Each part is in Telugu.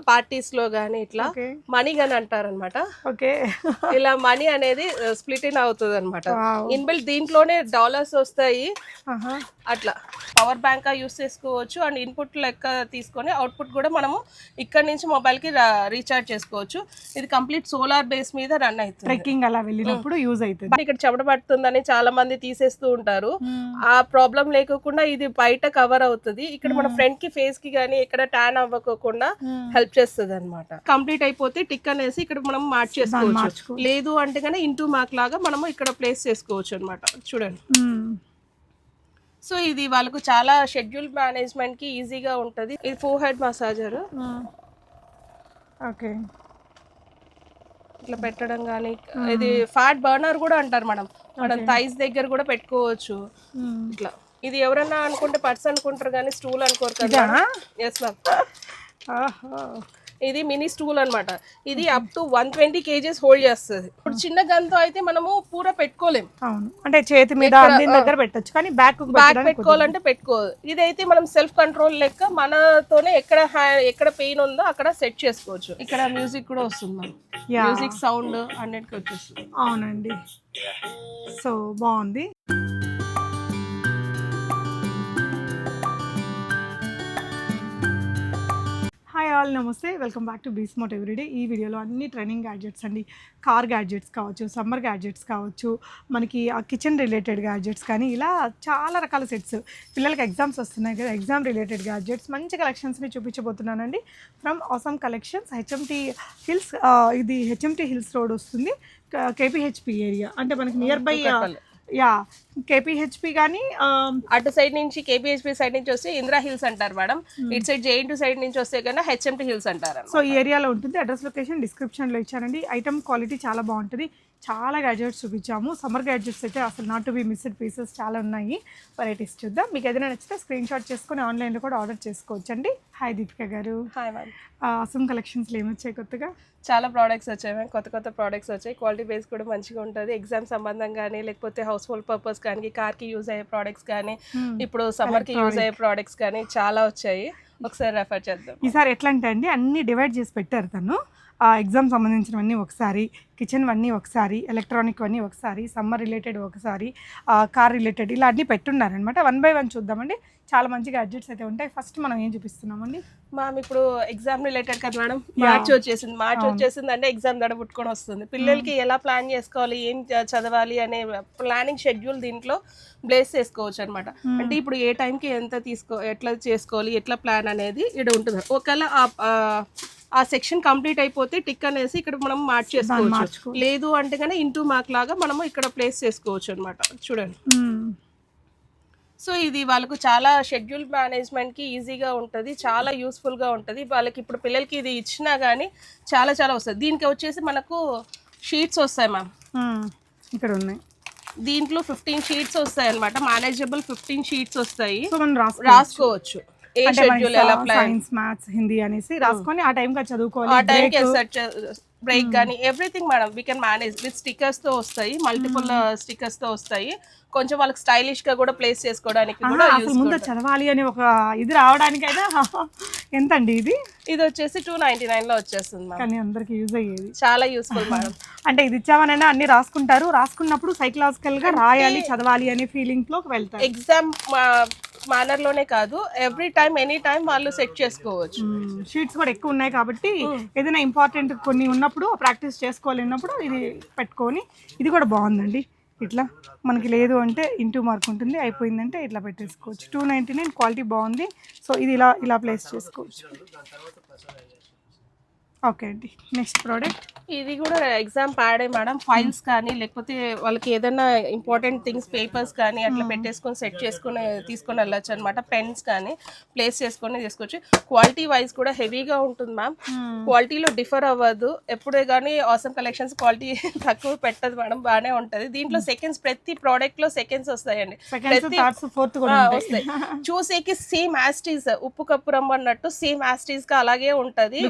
పార్టీస్ లో గానీ ఇట్లా మనీ గాని అంటారు అనమాట. ఓకే, ఇలా మనీ అనేది స్ప్లిట్ ఇన్ అవుతుంది అనమాట. ఇన్బిల్ట్ దీంట్లోనే డాలర్స్ వస్తాయి. అట్లా పవర్ బ్యాంక్ యూస్ చేసుకోవచ్చు అండ్ ఇన్పుట్ లెక్క తీసుకొని అవుట్పుట్ కూడా మనము ఇక్కడ నుంచి మొబైల్ కి రీఛార్జ్ చేసుకోవచ్చు. ఇది కంప్లీట్ సోలార్ బేస్ మీద రన్ అవుతుంది. ట్రెక్కింగ్ అలా వెళ్ళినప్పుడు యూజ్ అవుతుంది. ఇక్కడ చెమట పడుతుందని చాలా మంది తీసేస్తూ ఉంటారు. ఆ ప్రాబ్లం లేకుండా ఇది బయట కవర్ అవుతుంది. ఇక్కడ మన ఫ్రంట్ కి ఫేస్ కి గానీ ఎక్కడ ట్యాన్ అవ్వకుండా హెల్ప్ చేస్తుంది అనమాట. కంప్లీట్ అయిపోతే టిక్ అనేసి ఇక్కడ మనం మార్చేసుకోవచ్చు. లేదు అంటే కనుక ఇంటూ మార్క్ లాగా మనము ఇక్కడ ప్లేస్ చేసుకోవచ్చు అనమాట. చూడండి. సో ఇది వాళ్ళకు చాలా షెడ్యూల్ మేనేజ్మెంట్ కి ఈజీగా ఉంటది. ఇది ఫోర్ హెడ్ మసాజర్. ఓకే, ఇట్లా పెట్టడం కానీ ఇది ఫ్యాట్ బర్నర్ కూడా అంటారు మనం థైస్ దగ్గర కూడా పెట్టుకోవచ్చు. ఇట్లా ఇది ఎవరన్నా అనుకుంటే పర్స్ అనుకుంటారు కానీ స్టూల్ అనుకోరు కదా. ఎస్ మ్యామ్, ఇది మినీ స్టూల్ అన్నమాట. ఇది అప్ టు 120 kgs హోల్డ్ చేస్తుంది. ఇప్పుడు చిన్న గన్తో అయితే మనము పూర పెట్టుకోలేం. అవును, అంటే చేతి మీద దగ్గర పెట్టొచ్చు కానీ బ్యాక్ పెట్టుకోవాలంటే పెట్టుకోదు. ఇదైతే మనం సెల్ఫ్ కంట్రోల్ లెక్క మనతోనే ఎక్కడ పెయిన్ ఉందో అక్కడ సెట్ చేసుకోవచ్చు. ఇక్కడ మ్యూజిక్ కూడా వస్తుంది. మ్యూజిక్ సౌండ్ అన్నిటికీ వచ్చేస్తుంది. అవునండి, సో బాగుంది. హాయ్ ఆల్, నమస్తే, వెల్కమ్ బ్యాక్ టు బీస్మోట్ ఎవ్రీడే. ఈ వీడియోలో అన్ని ట్రైనింగ్ గ్యాడ్జెట్స్ అండి, కార్ గ్యాడ్జెట్స్ కావచ్చు, సమ్మర్ గ్యాడ్జెట్స్ కావచ్చు, మనకి కిచెన్ రిలేటెడ్ గ్యాడ్జెట్స్ కానీ ఇలా చాలా రకాల సెట్స్. పిల్లలకి ఎగ్జామ్స్ వస్తున్నాయి కదా, ఎగ్జామ్ రిలేటెడ్ గ్యాడ్జెట్స్ మంచి కలెక్షన్స్ని చూపించబోతున్నానండి. From awesome collections, H M T hills. ఇది హెచ్ఎంటీ హిల్స్ రోడ్ వస్తుంది, కేపీహెచ్పి ఏరియా. అంటే మనకి నియర్ బై కేపీహెచ్పి కానీ అటు సైడ్ నుంచి కేపీహెచ్పి సైడ్ నుంచి వస్తే ఇందిరా హిల్స్ అంటారు మేడం. ఇటు సైడ్ జేఎన్టీ సైడ్ నుంచి వస్తే కన్నా హెచ్ఎంటీ హిల్స్ అంటారు. సో ఈ ఏరియాలో ఉంటుంది. అడ్రస్ లొకేషన్ డిస్క్రిప్షన్లో ఇచ్చానండి. ఐటమ్ క్వాలిటీ చాలా బాగుంటుంది. చాలా గ్యాడ్జెట్స్ చూపించాము. సమ్మర్ గ్యాడ్జెట్స్ అయితే అసలు not to be missed pieces చాలా ఉన్నాయి. వెరైటీస్ చూద్దాం. మీకు ఏదైనా నచ్చితే స్క్రీన్ షాట్ చేసుకొని ఆన్లైన్లో కూడా ఆర్డర్ చేసుకోవచ్చు అండి. హాయ్ దీపిక గారు. Hi ma'am. ఆసమ్ కలెక్షన్స్లో ఏమొచ్చాయి కొత్తగా? చాలా ప్రోడక్ట్స్ వచ్చాయి మ్యామ్, కొత్త ప్రోడక్ట్స్ వచ్చాయి. క్వాలిటీ బేస్ కూడా మంచిగా ఉంటుంది. ఎగ్జామ్ సంబంధం కానీ లేకపోతే హౌస్ హోల్డ్ పర్పస్ కానీ కార్కి యూజ్ అయ్యే ప్రోడక్ట్స్ కానీ ఇప్పుడు సమ్మర్కి యూజ్ అయ్యే ప్రోడక్ట్స్ కానీ చాలా వచ్చాయి. ఒకసారి రెఫర్ చేద్దాం. ఈసారి ఎట్లా అంటే అండి అన్నీ డివైడ్ చేసి పెట్టారు తను. ఎగ్జామ్ సంబంధించినవన్నీ ఒకసారి, కిచెన్ అన్నీ ఒకసారి, ఎలక్ట్రానిక్ అన్నీ ఒకసారి, సమ్మర్ రిలేటెడ్ ఒకసారి, కార్ రిలేటెడ్ ఇలా అన్నీ పెట్టున్నారనమాట. 1 by 1 చూద్దామండి. చాలా మంచి గ్యాడ్జెట్స్ అయితే ఉంటాయి. ఫస్ట్ మనం ఏం చూపిస్తున్నామండి మ్యామ్? ఇప్పుడు ఎగ్జామ్ రిలేటెడ్ కదా మేడం. మార్చ్ వచ్చేసింది అంటే ఎగ్జామ్ దడబుట్టుకొని వస్తుంది. పిల్లలకి ఎలా ప్లాన్ చేసుకోవాలి, ఏం చదవాలి అనే ప్లానింగ్ షెడ్యూల్ దీంట్లో ప్లేస్ చేసుకోవచ్చు అనమాట. అంటే ఇప్పుడు ఏ టైంకి ఎట్లా చేసుకోవాలి, ఎట్లా ప్లాన్ అనేది ఇక్కడ ఉంటుంది. ఒకవేళ ఆ సెక్షన్ కంప్లీట్ అయిపోతే టిక్ అనేసి ఇక్కడ మనం మార్చేసుకోవచ్చు. లేదు అంటే కనుక ఇంటూ మార్క్ లాగా మనము ఇక్కడ ప్లేస్ చేసుకోవచ్చు అనమాట. చూడండి. సో ఇది వాళ్ళకు చాలా షెడ్యూల్ మేనేజ్మెంట్కి ఈజీగా ఉంటుంది, చాలా యూస్ఫుల్గా ఉంటుంది వాళ్ళకి. ఇప్పుడు పిల్లలకి ఇది ఇచ్చినా కానీ చాలా వస్తుంది. దీనికి వచ్చేసి మనకు షీట్స్ వస్తాయి మ్యామ్. ఇక్కడ ఉన్నాయి. దీంట్లో 15 షీట్స్ వస్తాయి అనమాట. మేనేజబుల్ 15 షీట్స్ వస్తాయి. రాసుకోవచ్చు. సైన్స్, మ్యాథ్స్, హిందీ అనేసి రాసుకొని ఆ టైంకి చదువుకోవాలి. ఆ టైంకి బ్రేక్ కానీ everything madam we can manage with stickers తో వస్తాయి. మల్టిపుల్ స్టిక్కర్స్ తో వస్తాయి. కొంచెం వాళ్ళకి స్టైలిష్ గా కూడా ప్లేస్ చేసుకోవడానికి కూడా ముందు చదవాలి అని ఒక ఇది రావడానికి అయితే ఎంత అండి ఇది వచ్చేసి 299 లో వచ్చేస్తుంది. కానీ అందరికి యూజ్ అయ్యేది, చాలా యూస్ఫుల్ మేడం. అంటే ఇది ఇచ్చామనైనా అన్ని రాసుకుంటారు. రాసుకున్నప్పుడు సైకలాజికల్ గా రాయాలి, చదవాలి అనే ఫీలింగ్ లోకి వెళ్తారు. ఎగ్జామ్ మేనర్ లోనే కాదు, ఎవ్రీ టైం ఎనీ టైం వాళ్ళు సెట్ చేసుకోవచ్చు. షీట్స్ కూడా ఎక్కువ ఉన్నాయి కాబట్టి ఏదైనా ఇంపార్టెంట్ కొన్ని ఉన్నప్పుడు ప్రాక్టీస్ చేసుకోవాలన్నప్పుడు ఇది పెట్టుకొని. ఇది కూడా బాగుందండి. ఇట్లా మనకి లేదు అంటే ఇంటూ మార్క్ ఉంటుంది, అయిపోయిందంటే ఇట్లా పెట్టేసుకోవచ్చు. 299 క్వాలిటీ బాగుంది. సో ఇది ఇలా ప్లేస్ చేసుకోవచ్చు. ఓకే అండి, నెక్స్ట్ ప్రోడక్ట్. ఇది కూడా ఎగ్జామ్ ప్యాడే మేడం. ఫైల్స్ కానీ లేకపోతే వాళ్ళకి ఏదైనా ఇంపార్టెంట్ థింగ్స్ పేపర్స్ కానీ అట్లా పెట్టేసుకొని సెట్ చేసుకుని తీసుకొని వెళ్ళచ్చు అనమాట. పెన్స్ కానీ ప్లేస్ చేసుకొని తీసుకోవచ్చు. క్వాలిటీ వైజ్ కూడా హెవీగా ఉంటుంది మ్యామ్. క్వాలిటీలో డిఫర్ అవ్వదు ఎప్పుడే కానీ. ఆసమ్ కలెక్షన్స్ క్వాలిటీ తక్కువ పెట్టదు మేడం, బాగానే ఉంటుంది. దీంట్లో సెకండ్స్, ప్రతి ప్రోడక్ట్ లో సెకండ్స్ వస్తాయండి. వస్తాయి చూసేకి సేమ్ యాస్టీస్, ఉప్పు కప్పు రమ్మ అన్నట్టు సేమ్ యాస్టీస్ గా అలాగే ఉంటుంది.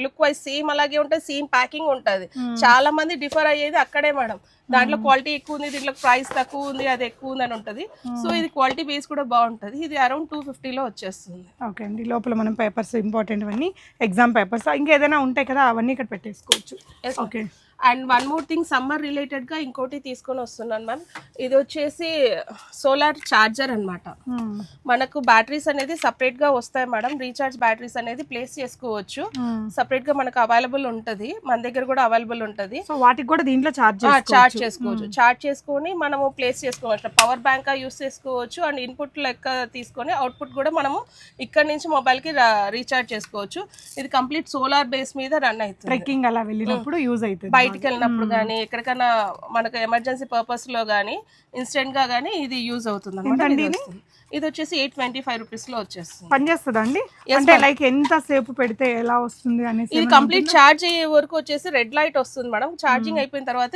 లుక్ వైజ్ సేమ్ అలాగే ఉంటుంది, సేమ్ ప్యాకింగ్ ఉంటుంది. చాలా మంది డిఫర్ అయ్యేది అక్కడే మేడం. దాంట్లో క్వాలిటీ ఎక్కువ ఉంది, దీంట్లో ప్రైస్ తక్కువ ఉంది, అది ఎక్కువ ఉంది అని ఉంటుంది. సో ఇది క్వాలిటీ బేస్ కూడా బాగుంటుంది. ఇది అరౌండ్ 250లో వచ్చేస్తుంది. ఓకే అండి. లోపల మనం పేపర్స్ ఇంపార్టెంట్ అన్నీ ఎగ్జామ్ పేపర్స్ ఇంకేదైనా ఉంటాయి కదా, అవన్నీ ఇక్కడ పెట్టేసుకోవచ్చు. Okay. And one more thing, summer related గా ఇంకోటి తీసుకొని వస్తున్నాను మ్యామ్. ఇది వచ్చేసి సోలార్ చార్జర్ అన్నమాట. మనకు బ్యాటరీస్ అనేది సపరేట్ గా వస్తాయి మేడం. రీఛార్జ్ బ్యాటరీస్ అనేది ప్లేస్ చేసుకోవచ్చు, సపరేట్ గా మనకు అవైలబుల్ ఉంటది. మన దగ్గర కూడా అవైలబుల్ ఉంటది. సో వాటికి కూడా దీంట్లో చార్జ్ చేసుకోవచ్చు. చార్జ్ చేసుకొని మనము ప్లేస్ చేసుకోవచ్చు. పవర్ బ్యాంక్ యూస్ చేసుకోవచ్చు. అండ్ ఇన్పుట్ లెక్క తీసుకొని అవుట్పుట్ కూడా మనము ఇక్కడ నుంచి మొబైల్ కి రీఛార్జ్ చేసుకోవచ్చు. ఇది కంప్లీట్ సోలార్ బేస్ మీద రన్ అవుతుంది. ట్రెక్కింగ్ అలా వెళ్ళినప్పుడు యూజ్ అవుతుంది, బయటికి వెళ్ళినప్పుడు కానీ ఎక్కడికైనా మనకు ఎమర్జెన్సీ పర్పస్ లో కానీ ఇన్స్టెంట్ గా కానీ ఇది యూజ్ అవుతుంది అన్నమాట. ఇది వచ్చేసి 825 రూపీస్ లో వచ్చేస్తుంది. పనిచేస్తుందా అండి? అంటే లైక్ ఎంత సేపు పెడితే ఎలా వస్తుంది అనేసి? ఇది కంప్లీట్ ఛార్జ్ అయ్యే వరకు వచ్చేసి రెడ్ లైట్ వస్తుంది మేడం. ఛార్జింగ్ అయిపోయిన తర్వాత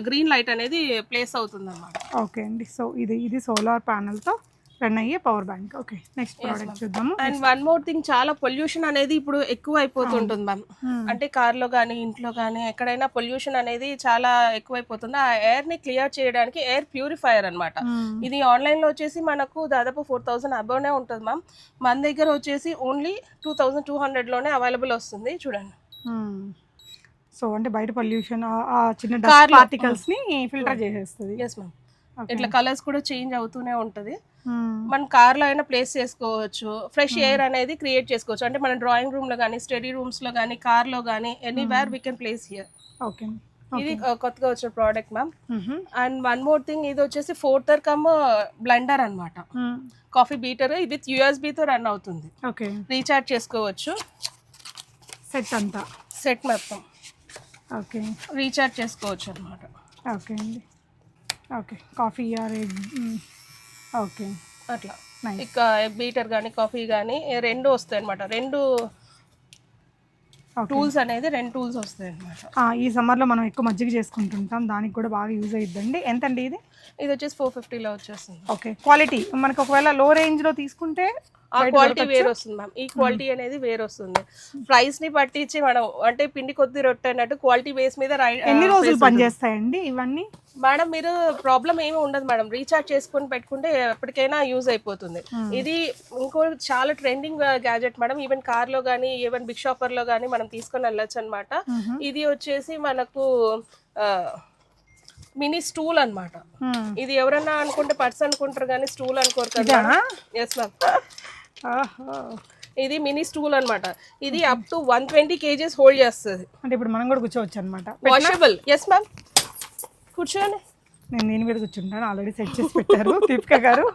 గ్రీన్ లైట్ అనేది ప్లేస్ అవుతుంది అన్నమాట. ఓకే అండి. సో ఇది సోలార్ ప్యానల్ తో రన్ అయ్యే power bank. Okay, next product చూద్దాము. అండ్ వన్ మోర్ థింగ్, చాలా పొల్యూషన్ అనేది ఇప్పుడు ఎక్కువ అయిపోతుంటుంది మ్యామ్. అంటే కార్లో కానీ ఇంట్లో కానీ ఎక్కడైనా పొల్యూషన్ అనేది చాలా ఎక్కువైపోతుంది. ఆ ఎయిర్ ని క్లియర్ చేయడానికి ఎయిర్ ప్యూరిఫైయర్ అన్నమాట. ఇది ఆన్లైన్ లో వచ్చేసి మనకు దాదాపు 4000 అబోవ్నే ఉంటుంది మ్యామ్. మన దగ్గర వచ్చేసి ఓన్లీ 2200 లోనే అవైలబుల్ వస్తుంది. చూడండి. సో అంటే బయట పొల్యూషన్ ఆ చిన్న డస్ట్ పార్టికల్స్ ని ఫిల్టర్ చేసేస్తుంది. Yes ma'am. ఇట్లా కలర్స్ కూడా చేంజ్ అవుతూనే ఉంటది. మనం కార్ లో అయినా ప్లేస్ చేసుకోవచ్చు. ఫ్రెష్ ఎయిర్ అనేది క్రియేట్ చేసుకోవచ్చు. అంటే మన డ్రాయింగ్ రూమ్ లో కానీ, స్టడీ రూమ్స్ లో కానీ, కార్ లో కానీ, anywhere we can place here. Okay. ఇది కొత్తగా వచ్చిన product ma'am. And one more thing, ఇది వచ్చేసి 4th కమ్ బ్లెండర్ అన్నమాట. కాఫీ బీటర్ విత్ USB తో రన్ అవుతుంది. ఓకే. రీఛార్జ్ చేసుకోవచ్చు. సెట్ అంతా సెట్ మొత్తం. ఓకే. రీఛార్జ్ చేసుకోవచ్చు అన్నమాట. ఓకే అండి. Okay. Coffee or egg. Okay, అట్లా ఇక బీటర్ కానీ కాఫీ కానీ రెండు వస్తాయి అనమాట. రెండు టూల్స్ అనేది 2 టూల్స్ వస్తాయి అనమాట. ఈ సమ్మర్లో మనం ఎక్కువ మజ్జిగ చేసుకుంటుంటాం, దానికి కూడా బాగా యూజ్ అయ్యిద్దండి. ఎంతండి ఇది? ఇది వచ్చేసి 450లో వచ్చేస్తుంది. ఓకే. క్వాలిటీ మనకి ఒకవేళ లో రేంజ్లో తీసుకుంటే ఆ క్వాలిటీ వేరు వస్తుంది మ్యామ్. ఈ క్వాలిటీ అనేది వేరు వస్తుంది. ప్రైస్ ని పట్టించి మనం అంటే పిండి కొద్ది రొట్టె అన్నట్టు క్వాలిటీ బేస్ మీద. ఎన్ని రోజులు పనిచేస్తాయండి ఇవన్నీ మేడం? మీరు ప్రాబ్లం ఏమీ ఉండదు మేడం. రీఛార్జ్ చేసుకొని పెట్టుకుంటే ఎప్పటికైనా యూజ్ అయిపోతుంది. ఇది ఇంకో చాలా trending gadget madam. Even car లో కానీ, ఈవెన్ బిగ్ షాపర్ లో కానీ మనం తీసుకొని వెళ్ళొచ్చు అనమాట. ఇది వచ్చేసి మనకు మినీ స్టూల్ అన్నమాట. ఇది ఎవరన్నా అనుకుంటే పర్స్ అనుకుంటారు కానీ స్టూల్ అనుకోరు కదా. Yes ma'am. ఇది మినీ స్టూల్ అన్నమాట. ఇది అప్ టు 120 kgs హోల్డ్ చేస్తుంది. అంటే ఇప్పుడు మనం కూడా కూర్చోవచ్చు అనమాట. వాషబుల్. Yes ma'am. కూర్చోండి. నేను దీని మీద కూర్చుంటాను, ఆల్రెడీ సెట్ చేసి పెట్టారు దీపిక గారు.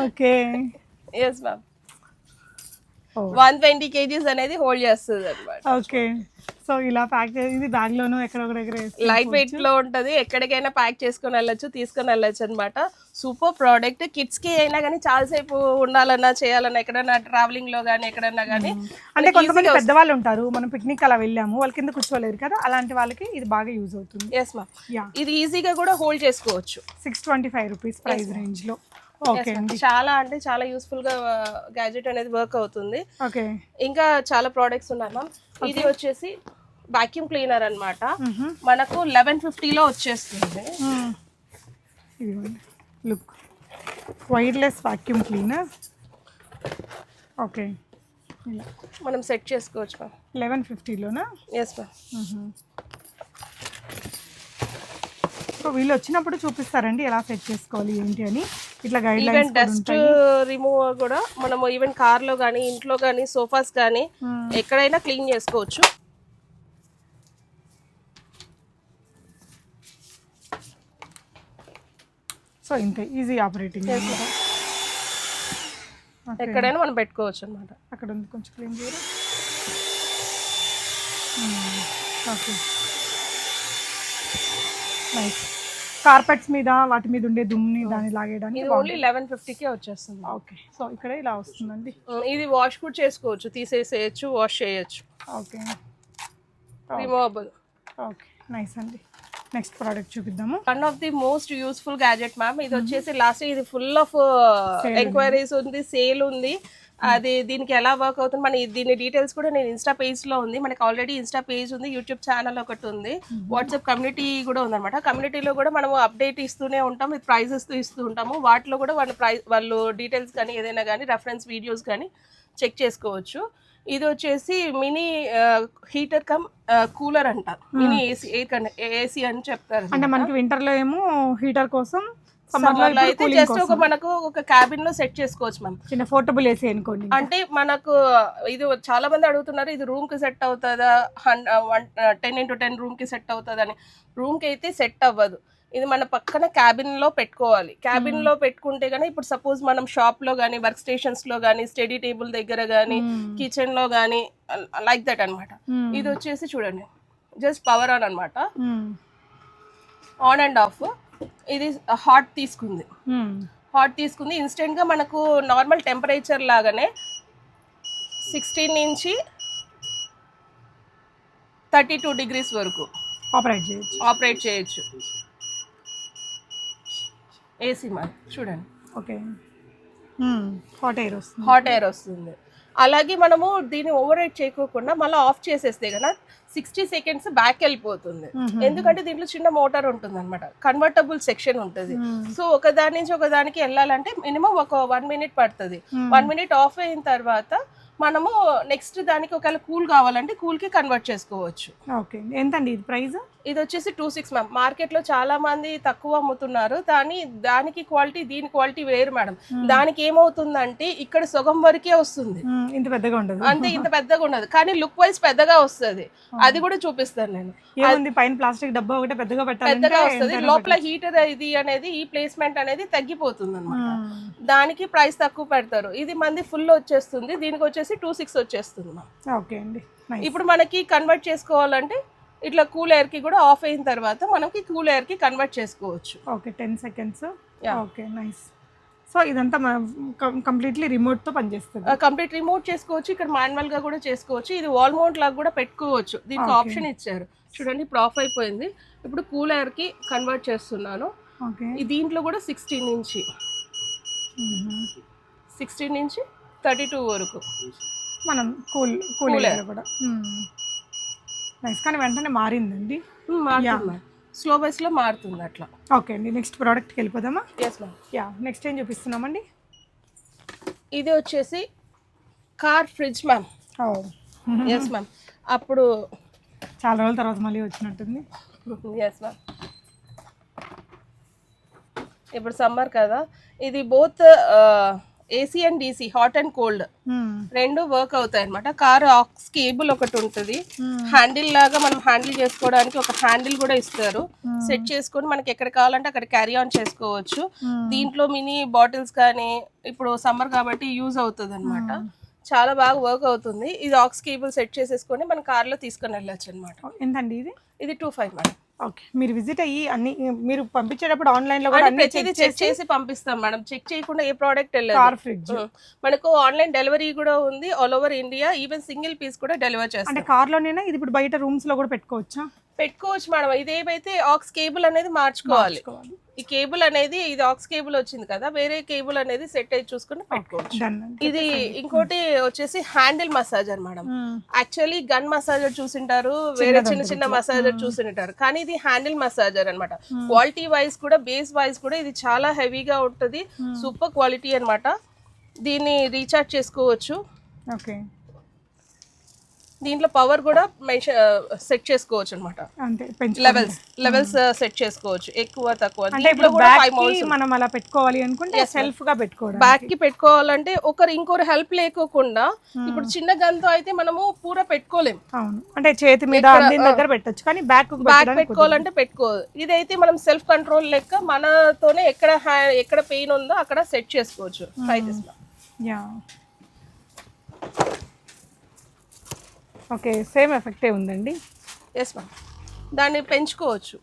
ఓకే. Yes ma'am. 120 kgs అనేది హోల్డ్ చేస్తుంది అన్నమాట. ఓకే. సో ఇలా ప్యాక్ చేసి ఇది బ్యాగ్ లోను ఎక్కడ లైట్ వెయిట్ లో ఉంటది. ఎక్కడికైనా ప్యాక్ చేసుకొని వెళ్ళొచ్చు, తీసుకొని వెళ్ళొచ్చు అనమాట. Super product. కిడ్స్ కి అయినా కానీ చాలా సేపు ఉండాలన్నా, చేయాలన్నా, ఎక్కడైనా ట్రావెలింగ్ లో కానీ ఎక్కడన్నా కానీ. అంటే కొంతమంది పెద్దవాళ్ళు ఉంటారు, మనం పిక్నిక్ అలా వెళ్ళాము, వాళ్ళ కింద కూర్చోలేరు కదా, అలాంటి వాళ్ళకి ఇది బాగా యూజ్ అవుతుంది. Yes ma'am. ఇది ఈజీగా కూడా హోల్డ్ చేసుకోవచ్చు. 625 రూపీస్ ప్రైస్ రేంజ్ లో. ఓకే అండి. చాలా అంటే చాలా యూస్ఫుల్ గా గ్యాజెట్ అనేది వర్క్ అవుతుంది. ఓకే. ఇంకా చాలా ప్రోడక్ట్స్ ఉన్నాయి మ్యామ్. ఇది వచ్చేసి వాక్యూమ్ క్లీనర్ అన్నమాట. మనకు 1150లో వచ్చేస్తుంది. Look, wireless vacuum cleaner. Okay. మనం సెట్ చేసుకోవచ్చు మ్యామ్. 1150లోనా? Yes ma'am. సో వీళ్ళు వచ్చినప్పుడు చూపిస్తారండి ఎలా సెట్ చేసుకోవాలి ఏంటి అని. ఇట్లా గైడ్ లైన్స్ డస్ట్ రిమూవర్ కూడా మనము ఈవెన్ కార్ లో కానీ, ఇంట్లో కానీ, సోఫాస్ కానీ ఎక్కడైనా క్లీన్ చేసుకోవచ్చు. సో ఇంతే ఈజీ ఆపరేటింగ్. ఎక్కడైనా మనం పెట్టుకోవచ్చు అనమాట. అక్కడ ఉంది, కొంచెం క్లీన్ చేయరు. ఓకే. నైస్. కార్పెట్స్ మీద వాటి మీద ఉండే దుమ్ని దాన్ని లాగేయడానికి ఓన్లీ 1150కే వచ్చేస్తుంది. ఓకే. సో ఇక్కడ ఇలా వస్తుందండి. ఇది వాష్ కూడా చేసుకోవచ్చు, తీసేసేయచ్చు, వాష్ చేయొచ్చు. ఓకే. రిమూవబుల్. ఓకే, నైస్ అండి. నెక్స్ట్ ప్రోడక్ట్ చూపిద్దాము. One of the most useful gadget ma'am. ఇది వచ్చేసి లాస్ట్ ఇది ఫుల్ ఆఫ్ ఎంక్వైరీస్ ఉంది, సేల్ ఉంది. అది దీనికి ఎలా వర్క్ అవుతుంది మన దీని డీటెయిల్స్ కూడా నేను ఇన్స్టా పేజ్లో ఉంది. మనకి ఆల్రెడీ ఇన్స్టా పేజ్ ఉంది, యూట్యూబ్ ఛానల్ ఒకటి ఉంది, వాట్సాప్ కమ్యూనిటీ కూడా ఉందన్నమాట. కమ్యూనిటీలో కూడా మనము అప్డేట్ ఇస్తూనే ఉంటాం, విత్ ప్రైజెస్ ఇస్తూ ఉంటాము. వాటిలో కూడా వాళ్ళు డీటెయిల్స్ కానీ ఏదైనా కానీ రెఫరెన్స్ వీడియోస్ కానీ చెక్ చేసుకోవచ్చు. ఇది వచ్చేసి మినీ హీటర్ కమ్ కూలర్ అంట, మినీ ఏసీ అని చెప్తారు. అంటే మనకి వింటర్ లో ఏమో హీటర్ కోసం, సమ్మర్లో అయితే జస్ట్ మనకు ఒక క్యాబిన్ లో సెట్ చేసుకోవచ్చు మ్యామ్. చిన్న పోర్టబుల్ ఏసీ అనుకోండి. అంటే మనకు ఇది చాలా మంది అడుగుతున్నారు, ఇది రూమ్ కి సెట్ అవుతుందా, 10x10 రూమ్ కి సెట్ అవుతుంది అని. రూమ్ కి అయితే సెట్ అవ్వదు. ఇది మన పక్కన క్యాబిన్ లో పెట్టుకోవాలి. క్యాబిన్ లో పెట్టుకుంటే కానీ ఇప్పుడు సపోజ్ మనం షాప్ లో కానీ, వర్క్ స్టేషన్స్ లో కానీ, స్టడీ టేబుల్ దగ్గర కానీ, కిచెన్ లో కానీ, లైక్ దట్ అన్నమాట. ఇది వచ్చేసి చూడండి జస్ట్ పవర్ ఆన్ అన్నమాట, ఆన్ అండ్ ఆఫ్. ఇది హాట్ తీసుకుంది, ఇన్స్టెంట్ గా మనకు నార్మల్ టెంపరేచర్ లాగానే 16 నుంచి 32 degrees వరకు ఆపరేట్ చేయొచ్చు ఏసీ. మరి చూడండి, ఓకే, హాట్ ఎయిర్ వస్తుంది. అలాగే మనము దీన్ని ఓవర్ రైట్ చేయకోకుండా మళ్ళీ ఆఫ్ చేసేస్తే కదా 60 seconds బ్యాక్ వెళ్ళిపోతుంది. ఎందుకంటే దీంట్లో చిన్న మోటార్ ఉంటుంది అనమాట, కన్వర్టబుల్ సెక్షన్ ఉంటుంది. సో ఒకదాని నుంచి ఒకదానికి వెళ్ళాలంటే మినిమం ఒక 1 minute పడుతుంది. 1 minute ఆఫ్ అయిన తర్వాత మనము నెక్స్ట్ దానికి ఒకవేళ కూల్ కావాలంటే కూల్ కి కన్వర్ట్ చేసుకోవచ్చు. ఓకే, ఎంతండి ఇది ప్రైస్? ఇది వచ్చేసి 26 మ్యామ్. మార్కెట్ లో చాలా మంది తక్కువ అమ్ముతున్నారు, కానీ దానికి క్వాలిటీ దీని క్వాలిటీ వేరు మేడం. దానికి ఏమవుతుందంటే ఇక్కడ సగం వరకే వస్తుంది, ఇంత పెద్దగా ఉండదు. అంతే, ఇంత పెద్దగా ఉండదు, కానీ లుక్ వైజ్ పెద్దగా వస్తుంది. అది కూడా చూపిస్తాను నేను. పైన ప్లాస్టిక్ డబ్బా ఒకటే పెద్దగా వస్తుంది, లోపల హీటర్ ఇది అనేది ఈ ప్లేస్మెంట్ అనేది తగ్గిపోతుంది అనమాట. దానికి ప్రైస్ తక్కువ పెడతారు. ఇది మంది ఫుల్ వచ్చేస్తుంది, దీనికి వచ్చేసి 26 వచ్చేస్తుంది మ్యామ్. ఓకే అండి. ఇప్పుడు మనకి కన్వర్ట్ చేసుకోవాలంటే ఇట్లా కూల్ ఎయిర్ కి కూడా ఆఫ్ అయిన తర్వాత మనకి కూల్ ఎయిర్ కి కన్వర్ట్ చేసుకోవచ్చు. Okay, 10 seconds. Okay, nice. So ఇదంతా కంప్లీట్లీ రిమోట్ తో పనిచేస్తుంది. కంప్లీట్ రిమోట్ చేసుకోవచ్చు, ఇక్కడ మాన్యువల్ గా కూడా చేసుకోవచ్చు. ఇది వాల్ మౌంట్ లాగా కూడా పెట్టుకోవచ్చు. దీనికి ఆప్షన్ ఇచ్చారు చూడండి. ఇప్పుడు ఆఫ్ అయిపోయింది, ఇప్పుడు కూల్ ఎయిర్ కి కన్వర్ట్ చేస్తున్నాను. దీంట్లో కూడా 16 నుంచి 32 వరకు మనం కూల్ ఎయిర్ కూడా. నైస్, కానీ వెంటనే మారిందండి. స్లో బేస్ లో మారుతుంది అట్లా. ఓకే అండి, నెక్స్ట్ ప్రోడక్ట్కి వెళ్ళిపోదామా? Yes ma'am. నెక్స్ట్ ఏం చూపిస్తున్నామండి? ఇది వచ్చేసి car fridge ma'am. Yes ma'am, అప్పుడు చాలా రోజుల తర్వాత మళ్ళీ వచ్చినట్టుంది. ఎస్ మ్యామ్, ఇప్పుడు సమ్మర్ కదా, ఇది both AC and DC, hot and cold రెండు వర్క్ అవుతాయి అనమాట. కార్ ఆక్స్ కేబుల్ ఒకటి ఉంటుంది, హ్యాండిల్ లాగా మనం హ్యాండిల్ చేసుకోవడానికి ఒక హ్యాండిల్ కూడా ఇస్తారు. సెట్ చేసుకొని మనకి ఎక్కడ కావాలంటే అక్కడ క్యారీ ఆన్ చేసుకోవచ్చు. దీంట్లో మినీ బాటిల్స్ కానీ ఇప్పుడు సమ్మర్ కాబట్టి యూజ్ అవుతుంది అనమాట. చాలా బాగా వర్క్ అవుతుంది. ఇది ఆక్స్ కేబుల్ సెట్ చేసేసుకొని మన కార్లో తీసుకొని వెళ్ళచ్చు అనమాట. ఎంతండి ఇది? ఇది 25 మేడం. ఓకే, మీరు విజిట్ అయ్యి అన్ని మీరు పంపించేటప్పుడు ఆన్లైన్ లో కూడా ప్రతిదీ చెక్ చేసి పంపిస్తాం మేడం. చెక్ చేయకుండా ఏ ప్రోడక్ట్ వెళ్ళదు. కార్ ఫ్రిడ్జ్ మనకు ఆన్లైన్ డెలివరీ కూడా ఉంది, all over India. Even single piece కూడా డెలివర్ చేస్తాం. అంటే కార్ లోనేనా ఇది? ఇప్పుడు బయట రూమ్స్ లో కూడా పెట్టుకోవచ్చా? పెట్టుకోవచ్చు మేడం. ఇదేమైతే ఆక్స్ కేబుల్ అనేది మార్చుకోవాలి. ఈ కేబుల్ అనేది ఇది ఆక్స్ కేబుల్ వచ్చింది కదా, వేరే కేబుల్ అనేది సెట్ అయ్యి చూసుకుని పెట్టుకోవచ్చు. ఇది ఇంకోటి వచ్చేసి handle massager madam. Actually gun massager చూసింటారు, వేరే చిన్న చిన్న మసాజర్ చూసింటారు, కానీ ఇది హ్యాండిల్ మసాజర్ అనమాట. క్వాలిటీ వైజ్ కూడా బేస్ వైజ్ కూడా ఇది చాలా హెవీగా ఉంటుంది, సూపర్ క్వాలిటీ అనమాట. దీన్ని రీఛార్జ్ చేసుకోవచ్చు. ఓకే, దీంట్లో పవర్ కూడా సెట్ చేసుకోవచ్చు అనమాట. లెవెల్స్ సెట్ చేసుకోవచ్చు, ఎక్కువ తక్కువ. మనం అలా పెట్టుకోవాలి అనుకుంటే సెల్ఫ్ గా పెట్టుకోవాలి. బ్యాక్ కి పెట్టుకోవాలంటే ఇంకొకరు హెల్ప్ లేకోకుండా, ఇప్పుడు చిన్న గన్తో అయితే మనము పూరా పెట్టుకోలేము. అవును, అంటే చేతి మీద దగ్గర పెట్టొచ్చు, కానీ బ్యాక్ పెట్టుకోవాలంటే పెట్టుకోదు. ఇదైతే మనం సెల్ఫ్ కంట్రోల్ లెక్క మనతోనే ఎక్కడ పెయిన్ ఉందో అక్కడ సెట్ చేసుకోవచ్చు. ఓకే, సేమ్ ఎఫెక్టే ఉందండి. ఎస్ మ్యామ్, దాన్ని పెంచుకోవచ్చు.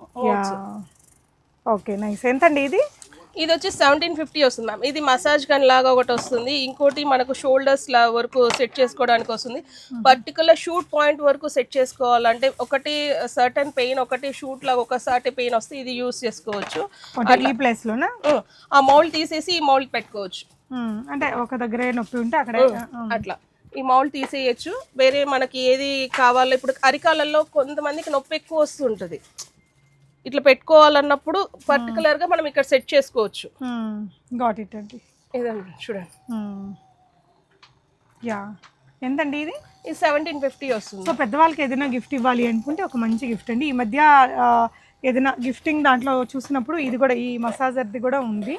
Okay, nice. ఎంతండి ఇది? ఇది వచ్చి 1750 వస్తుంది మ్యామ్. ఇది మసాజ్ గన్ లాగా ఒకటి వస్తుంది, ఇంకోటి మనకు షోల్డర్స్ వరకు సెట్ చేసుకోవడానికి వస్తుంది. పర్టికులర్ షూట్ పాయింట్ వరకు సెట్ చేసుకోవాలంటే ఒకటి సర్టన్ పెయిన్, ఒకటి షూట్ లాగా ఒకసారి పెయిన్ వస్తే ఇది యూస్ చేసుకోవచ్చు. ఈ ప్లేస్ లోనా ఆ మౌల్డ్ తీసేసి ఈ మౌల్డ్ పెట్టుకోవచ్చు. అంటే ఒక దగ్గరే నొప్పి ఉంటే అక్కడే అట్లా ఈ మౌల్ తీసేయచ్చు. వేరే మనకి ఏది కావాలో ఇప్పుడు అరికాలలో కొంతమందికి నొప్పి ఎక్కువ వస్తుంటుంది, ఇట్లా పెట్టుకోవాలన్నప్పుడు పర్టికులర్ గా మనం ఇక్కడ సెట్ చేసుకోవచ్చు. గాట్ ఇట్ అండి. ఇదండి చూడండి. యా ఎంతండి ఇది? ఇది 1750 వస్తుంది. సో పెద్దవాళ్ళకి ఏదైనా గిఫ్ట్ ఇవ్వాలి అనుకుంటే ఒక మంచి గిఫ్ట్ అండి. ఈ మధ్య ఏదైనా గిఫ్టింగ్ దాంట్లో చూసినప్పుడు ఇది కూడా ఈ మసాజర్ది కూడా ఉంది.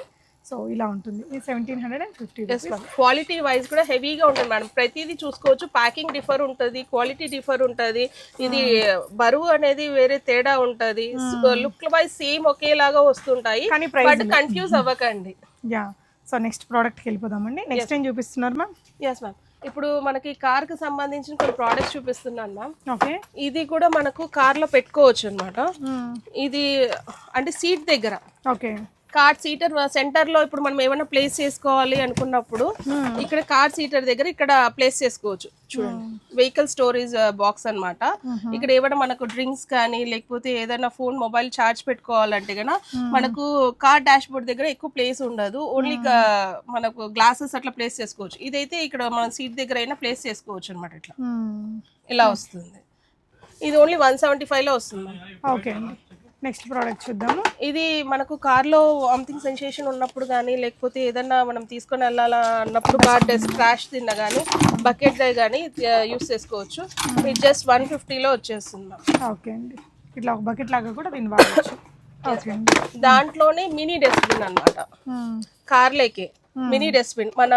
సో ఇలా ఉంటుంది. ఇది 1750. క్వాలిటీ వైజ్ కూడా హెవీగా ఉంటుంది మేడం. ప్రతిదీ చూసుకోవచ్చు. ప్యాకింగ్ డిఫర్ ఉంటుంది, క్వాలిటీ డిఫర్ ఉంటుంది. ఇది బరువు అనేది వేరే తేడా ఉంటుంది. లుక్ వైజ్ సేమ్ ఒకేలాగా వస్తుంటాయి, బట్ కన్ఫ్యూజ్ అవ్వకండి. యా. సో నెక్స్ట్ ప్రోడక్ట్కి వెళ్ళిపోదామండి. నెక్స్ట్ ఏం చూపిస్తున్నారు మ్యామ్? Yes ma'am. ఇప్పుడు మనకి కార్ కి సంబంధించిన కొన్ని ప్రోడక్ట్స్ చూపిస్తున్నాను మ్యామ్. ఓకే. ఇది కూడా మనకు కార్ లో పెట్టుకోవచ్చు అన్నమాట. ఇది అంటే సీట్ దగ్గర, ఓకే, కార్ సీటర్ సెంటర్ లో ఇప్పుడు మనం ఏమైనా ప్లేస్ చేసుకోవాలి అనుకున్నప్పుడు ఇక్కడ కార్ సీటర్ దగ్గర ఇక్కడ ప్లేస్ చేసుకోవచ్చు. చూడండి, వెహికల్ స్టోరేజ్ బాక్స్ అన్నమాట. ఇక్కడ ఏమైనా మనకు డ్రింక్స్ కానీ లేకపోతే ఏదైనా ఫోన్ మొబైల్ ఛార్జ్ పెట్టుకోవాలంటే కనుక మనకు కార్ డాష్ బోర్డ్ దగ్గర ఎక్కువ ప్లేస్ ఉండదు, ఓన్లీ మనకు గ్లాసెస్ అట్లా ప్లేస్ చేసుకోవచ్చు. ఇదైతే ఇక్కడ మన సీట్ దగ్గర అయినా ప్లేస్ చేసుకోవచ్చు అనమాట. ఇట్లా ఇలా వస్తుంది. ఇది ఓన్లీ 175 లో వస్తుంది. ఓకే అండి. నెక్స్ట్ ప్రోడక్ట్ చూద్దాము. ఇది మనకు కార్లో వామిటింగ్ సెన్సేషన్ ఉన్నప్పుడు కానీ లేకపోతే ఏదన్నా మనం తీసుకొని వెళ్ళాలా అన్నప్పుడు కార్ డస్ట్ క్రాష్ తిన్నా కానీ బకెట్ డ్రై కానీ యూస్ చేసుకోవచ్చు. ఇది జస్ట్ 150లో వచ్చేస్తుంది. ఓకే అండి. ఇట్లా ఒక బకెట్ లాగా కూడా దీన్ని వాడచ్చు. ఓకే అండి. దాంట్లోనే మినీ డస్ట్బిన్ అన్నమాట. కార్లేకే మినీ డస్ట్బిన్ మన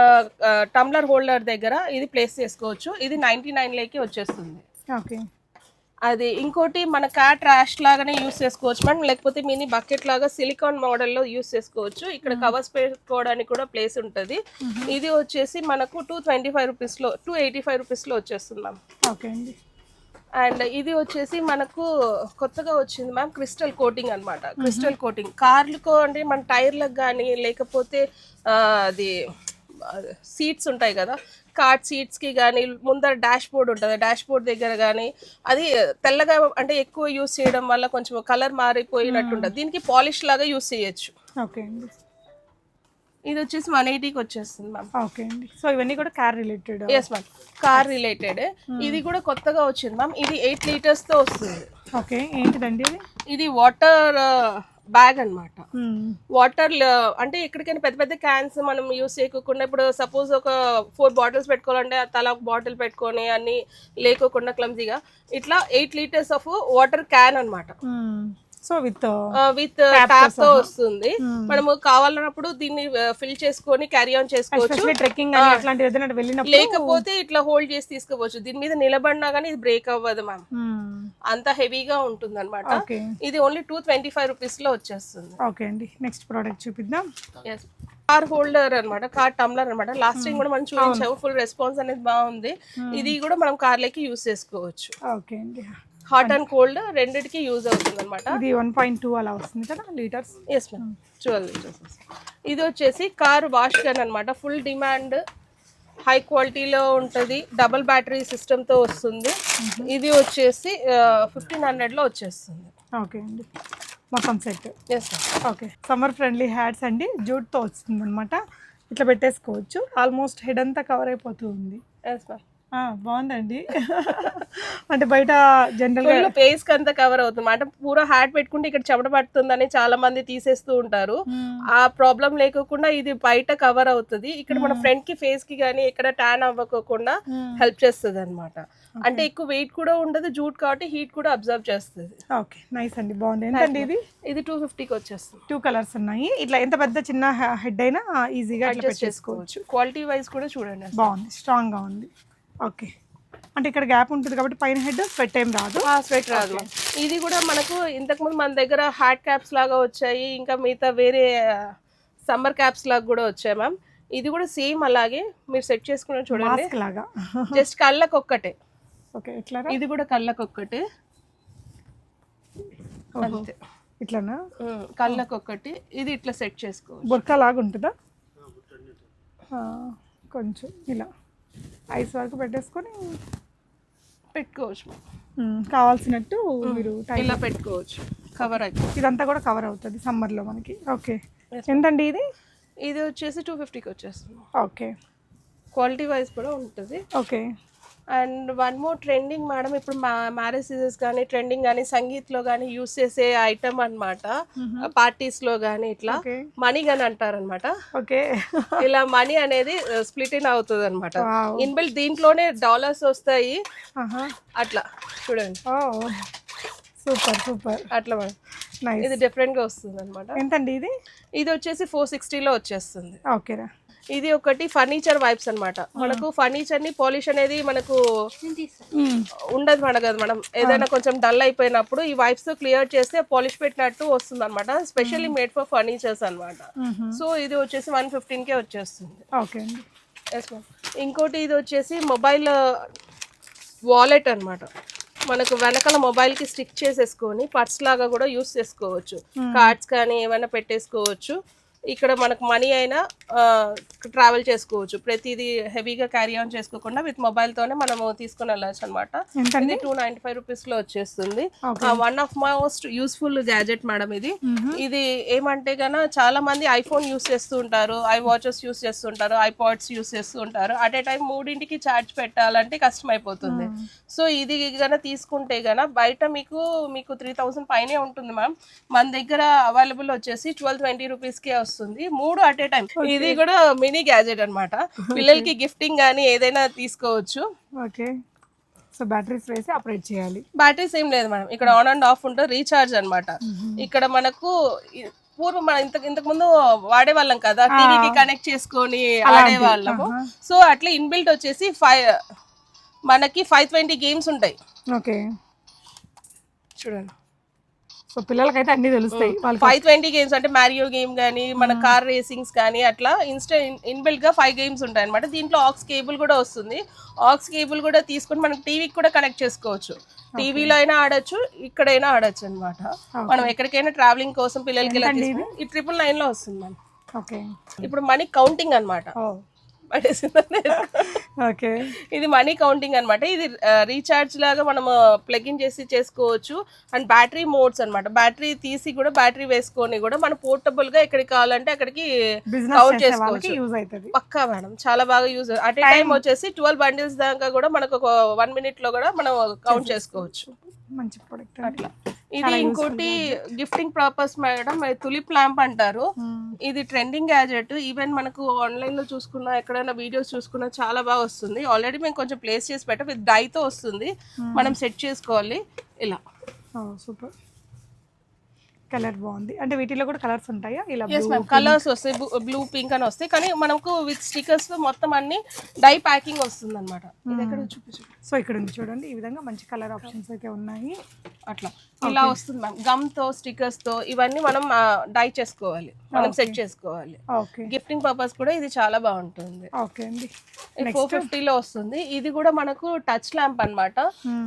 టంబ్లర్ హోల్డర్ దగ్గర ఇది ప్లేస్ చేసుకోవచ్చు. ఇది 99 వచ్చేస్తుంది. ఓకే. అది ఇంకోటి మన క్యాట్ ర్యాష్ లాగానే యూస్ చేసుకోవచ్చు మనం, లేకపోతే మినీ బకెట్ లాగా సిలికాన్ మోడల్లో యూస్ చేసుకోవచ్చు. ఇక్కడ కవర్స్ పెట్టుకోవడానికి కూడా ప్లేస్ ఉంటుంది. ఇది వచ్చేసి మనకు 225 రూపీస్లో 285 రూపీస్లో వచ్చేస్తుంది మ్యామ్. ఓకే అండి. అండ్ ఇది వచ్చేసి మనకు కొత్తగా వచ్చింది మ్యామ్, క్రిస్టల్ కోటింగ్ అన్నమాట. క్రిస్టల్ కోటింగ్ కార్లకు అంటే మన టైర్లకు కానీ లేకపోతే అది సీట్స్ ఉంటాయి కదా, కార్ సీట్స్ కి కానీ ముందర డాష్ బోర్డ్ ఉంటుంది, డాష్ బోర్డ్ దగ్గర కానీ అది తెల్లగా అంటే ఎక్కువ యూస్ చేయడం వల్ల కొంచెం కలర్ మారిపోయినట్టు ఉంటుంది. దీనికి పాలిష్ లాగా యూస్ చేయొచ్చు. ఓకే అండి. ఇది వచ్చేసి 180కి వచ్చేస్తుంది మ్యామ్. ఓకే అండి. సో ఇవన్నీ కూడా car related? Yes ma'am, car related. ఇది కూడా కొత్తగా వచ్చింది మ్యామ్. ఇది 8 లీటర్స్ తో వస్తుంది. ఓకే. ఏంటిదండి ఇది? ఇది వాటర్ బ్యాగ్ అన్నమాట. వాటర్ అంటే ఎక్కడికైనా పెద్ద పెద్ద క్యాన్స్ మనం యూస్ చేయకుండా, ఇప్పుడు సపోజ్ ఒక 4 బాటిల్స్ పెట్టుకోవాలంటే తల ఒక బాటిల్ పెట్టుకొని అన్ని లేకోకుండా క్లమ్జీగా ఇట్లా 8 లీటర్స్ ఆఫ్ వాటర్ క్యాన్ అన్నమాట. సో విత్ ట్యాప్ తో వస్తుంది. మనము కావాలన్నప్పుడు దీన్ని ఫిల్ చేసుకొని క్యారీ ఆన్ చేసుకోవచ్చు. ట్రెక్కింగ్ అట్లాంటి ఏదైనా వెళ్ళినప్పుడు లేకపోతే ఇట్లా హోల్డ్ చేసి తీసుకోవచ్చు. దీని మీద నిలబడినా కానీ ఇది బ్రేక్ అవ్వదు మ్యామ్, అంత హెవీగా ఉంటుంది అనమాట. ఇది ఓన్లీ 225 రూపీస్ లో వచ్చేస్తుంది. ఓకే అండి. నెక్స్ట్ ప్రోడక్ట్ చూపిద్దాం. కార్ హోల్డర్ అనమాట, కార్ టంబ్లర్ అనమాట. లాస్ట్ టైం కూడా మనం చూపించాము, ఫుల్ రెస్పాన్స్ అనేది బాగుంది. ఇది కూడా మనం కార్లకి యూస్ చేసుకోవచ్చు. ఓకే అండి. హాట్ అండ్ కోల్డ్ రెండిటికి యూజ్ అవుతుంది అనమాట. ఇది 1.2 అలా వస్తుంది కదా లీటర్స్? Yes ma'am, 12 litres. ఇది వచ్చేసి కార్ వాష్ గన్ అనమాట. ఫుల్ డిమాండ్, హై క్వాలిటీలో ఉంటుంది, డబుల్ బ్యాటరీ సిస్టమ్తో వస్తుంది. ఇది వచ్చేసి 1500లో వచ్చేస్తుంది. ఓకే అండి. మొత్తం set. Yes ma'am. Okay. Summer friendly hats అండి, జూట్తో వస్తుంది అనమాట. ఇట్లా పెట్టేసుకోవచ్చు. ఆల్మోస్ట్ హెడ్ అంతా కవర్ అయిపోతుంది. Yes ma'am. బాగుందండి. అంటే బయట జనరల్ గా ఫేస్ కి అంతా కవర్ అవుతుంది అంటే పూరా హ్యాట్ పెట్టుకుంటే ఇక్కడ చెమట పడుతుందని చాలా మంది తీసేస్తూ ఉంటారు. ఆ ప్రాబ్లం లేకోకుండా ఇది బయట కవర్ అవుతుంది. ఇక్కడ మన ఫ్రంట్ కి ఫేస్ కి కానీ ఎక్కడ ట్యాన్ అవ్వకోకుండా హెల్ప్ చేస్తుంది అనమాట. అంటే ఎక్కువ వెయిట్ కూడా ఉండదు, జూట్ కాబట్టి హీట్ కూడా అబ్జర్వ్ చేస్తుంది. ఓకే, నైస్ అండి, బాగుంది. ఎంతండి ఇది? ఇది 250కి వచ్చేస్తుంది. 2 కలర్స్ ఉన్నాయి. ఇట్లా ఎంత పెద్ద చిన్న హెడ్ అయినా ఈజీగా అడ్జస్ట్ చేసుకోవచ్చు. క్వాలిటీ వైజ్ కూడా చూడండి, బాగుంది, స్ట్రాంగ్ గా ఉంది. ఓకే. అంటే ఇక్కడ గ్యాప్ ఉంటుంది కాబట్టి పైన హెడ్ స్వెట్ ఏం రాదు. స్వెట్ రాదు. ఇది కూడా మనకు ఇంతకుముందు మన దగ్గర హ్యాట్ క్యాప్స్ లాగా వచ్చాయి, ఇంకా మిగతా వేరే సమ్మర్ క్యాప్స్ లాగా కూడా వచ్చాయి మ్యామ్. ఇది కూడా సేమ్ అలాగే మీరు సెట్ చేసుకున్న చూడండి లాగా, జస్ట్ కళ్ళకు ఒక్కటే. ఓకే, ఇట్లా ఇది కూడా కళ్ళకు ఒక్కటే, అంతే. ఇట్లానా? కళ్ళకు ఒక్కటి. ఇది ఇట్లా సెట్ చేసుకోవచ్చు. బొర్కా లాగా ఉంటుందా? కొంచెం ఇలా ఐస్ వరకు పెట్టేసుకొని పెట్టుకోవచ్చు, కావాల్సినట్టు మీరు ఇలా పెట్టుకోవచ్చు. కవర్ అవుతుంది, ఇదంతా కూడా కవర్ అవుతుంది సమ్మర్లో మనకి. ఓకే, ఎంతండి ఇది? ఇది వచ్చేసి 250కి వచ్చేస్తుంది. ఓకే. క్వాలిటీ వైజ్ కూడా ఉంటుంది. Okay. And one more trending madam, ఇప్పుడు మ్యారేజ్ సీజన్స్ కానీ ట్రెండింగ్ కానీ సంగీత్లో కానీ యూస్ చేసే ఐటమ్ అనమాట. పార్టీస్లో కానీ ఇట్లా ఓకే. మనీ గన్ అంటారనమాట. ఓకే. ఇలా మనీ అనేది స్ప్లిట్ ఇన్ అవుతుంది అనమాట. Wow. ఇన్బిల్ట్ దీంట్లోనే డాలర్స్ వస్తాయి. ఆహా. అట్లా చూడండి. ఓ సూపర్ సూపర్. అట్లా మేడం, నైస్. ఇది డిఫరెంట్ గా వస్తుంది అనమాట. ఎంతండి ఇది? ఇది వచ్చేసి 460లో వచ్చేస్తుంది. ఓకేరా. ఇది ఒకటి ఫర్నిచర్ వైబ్స్ అన్నమాట. మనకు ఫర్నిచర్ ని పాలిష్ అనేది మనకు ఉండదు మనకు. మనం ఏదైనా కొంచెం డల్ అయిపోయినప్పుడు ఈ వైబ్స్ తో క్లియర్ చేస్తే పాలిష్ పెట్టినట్టు వస్తుంది అనమాట. స్పెషల్లీ మేడ్ ఫర్ ఫర్నిచర్స్ అనమాట. సో ఇది వచ్చేసి 115కే వచ్చేస్తుంది. ఓకే అండి. Yes ma'am. ఇంకోటి ఇది వచ్చేసి మొబైల్ వాలెట్ అన్నమాట. మనకు వెనకాల మొబైల్ కి స్టిక్ చేసేసుకొని పర్స్ లాగా కూడా యూస్ చేసుకోవచ్చు. కార్డ్స్ కానీ ఏమైనా పెట్టేసుకోవచ్చు. ఇక్కడ మనకు మనీ అయినా ట్రావెల్ చేసుకోవచ్చు. ప్రతిదీ హెవీగా క్యారీ ఆన్ చేసుకోకుండా విత్ మొబైల్తోనే మనము తీసుకుని వెళ్ళచ్చు అనమాట. ఇది 295 రూపీస్లో వచ్చేస్తుంది. One of most useful gadget madam ఇది. ఇది ఏమంటే గన చాలా మంది ఐఫోన్ యూస్ చేస్తూ ఉంటారు, ఐ వాచెస్ యూస్ చేస్తుంటారు, ఐపాడ్స్ యూస్ చేస్తూ ఉంటారు. అట్ ఏ టైం 3ంటికి ఛార్జ్ పెట్టాలంటే కష్టం అయిపోతుంది. సో ఇది గన తీసుకుంటే గన బయట మీకు 3000 పైనే ఉంటుంది మ్యామ్. మన దగ్గర అవైలబుల్ వచ్చేసి 1220 రూపీస్కే వస్తుంది. 3 అట్ ఏ టైం. ఇది కూడా మినీ గ్యాజెట్ అన్నమాట. పిల్లలకి గిఫ్టింగ్ కానీ ఏదైనా తీసుకోవచ్చు. ఓకే. సో బ్యాటరీస్ వేసి ఆపరేట్ చేయాలి. బ్యాటరీస్ ఏం లేదు మేడం, ఇక్కడ ఆన్ అండ్ ఆఫ్ ఉంటుంది. రీఛార్జ్ అన్నమాట. ఇక్కడ మనకు పూర్వం మనం ఇంతకు ముందు వాడేవాళ్ళం కదా, టీవీకి కనెక్ట్ చేసుకొని ఆడేవాళ్ళము. సో అట్లా ఇన్బిల్ట్ వచ్చేసి మనకి 520 గేమ్స్ ఉంటాయి. ఓకే. చూడండి. సో పిల్లలకైతే అన్ని తెలుస్తాయి. 520 గేమ్స్ అంటే మ్యారియో గేమ్ కానీ మన కార్ రేసింగ్స్ కానీ అట్లా ఇన్బిల్ట్ గా 5 గేమ్స్ ఉంటాయి అనమాట. దీంట్లో ఆక్స్ కేబుల్ కూడా వస్తుంది. ఆక్స్ కేబుల్ కూడా తీసుకొని మనం టీవీకి కూడా కనెక్ట్ చేసుకోవచ్చు. టీవీలో అయినా ఆడొచ్చు, ఇక్కడైనా ఆడొచ్చు అనమాట. మనం ఎక్కడికైనా ట్రావెలింగ్ కోసం పిల్లలకి ఇలా ఈ 999 లో వస్తుంది మ్యామ్. ఓకే. ఇప్పుడు మనీ కౌంటింగ్ అనమాట. ఓకే. ఇది మనీ కౌంటింగ్ అన్నమాట. ఇది రీఛార్జ్ లాగా మనం ప్లగ్ ఇన్ చేసి చేసుకోవచ్చు. అండ్ బ్యాటరీ మోడ్స్ అన్నమాట. బ్యాటరీ తీసి కూడా బ్యాటరీ వేసుకొని కూడా మనం పోర్టబుల్ గా ఎక్కడికి కావాలంటే అక్కడికి కౌంట్ చేసుకోవచ్చు. పక్కా మేడం, చాలా బాగా యూజ్. అట్ ఏ టైం వచ్చేసి 12 బండిల్స్ దాకా కూడా మనకు ఒక 1 minute లో కూడా మనం కౌంట్ చేసుకోవచ్చు. మంచి ప్రొడక్ట్ అట్లా. ఇది ఇంకోటి gifting purpose madam, tulip lamp అంటారు. ఇది ట్రెండింగ్ గ్యాజెట్. ఈవెన్ మనకు ఆన్లైన్ లో చూసుకున్నా ఎక్కడైనా వీడియోస్ చూసుకున్నా చాలా బాగా వస్తుంది. ఆల్రెడీ మేము కొంచెం ప్లేస్ చేసి పెట్టాం. విత్ డైతో వస్తుంది, మనం సెట్ చేసుకోవాలి ఇలా. సూపర్. కలర్ బాగుంది. అంటే వీటిలో కూడా కలర్స్ ఉంటాయా? ఇలా కలర్స్ వస్తాయి, బ్లూ పింక్ అని వస్తాయి. కానీ మనకు విత్ స్టిక్కర్స్ మొత్తం అన్ని డై ప్యాకింగ్ వస్తుంది అనమాట. ఇది ఎక్కడ చూపించు. సో ఇక్కడ ఉంది చూడండి, ఈ విధంగా మంచి కలర్ ఆప్షన్స్ అయితే ఉన్నాయి. అట్లా ఇలా వస్తుంది మ్యామ్. గమ్ తో స్టిక్కర్స్ తో ఇవన్నీ మనం డై చేసుకోవాలి, మనం సెట్ చేసుకోవాలి. గిఫ్టింగ్ పర్పస్ కూడా ఇది చాలా బాగుంటుంది. ఓకే అండి. 450లో వస్తుంది. ఇది కూడా మనకు టచ్ ల్యాంప్ అన్నమాట.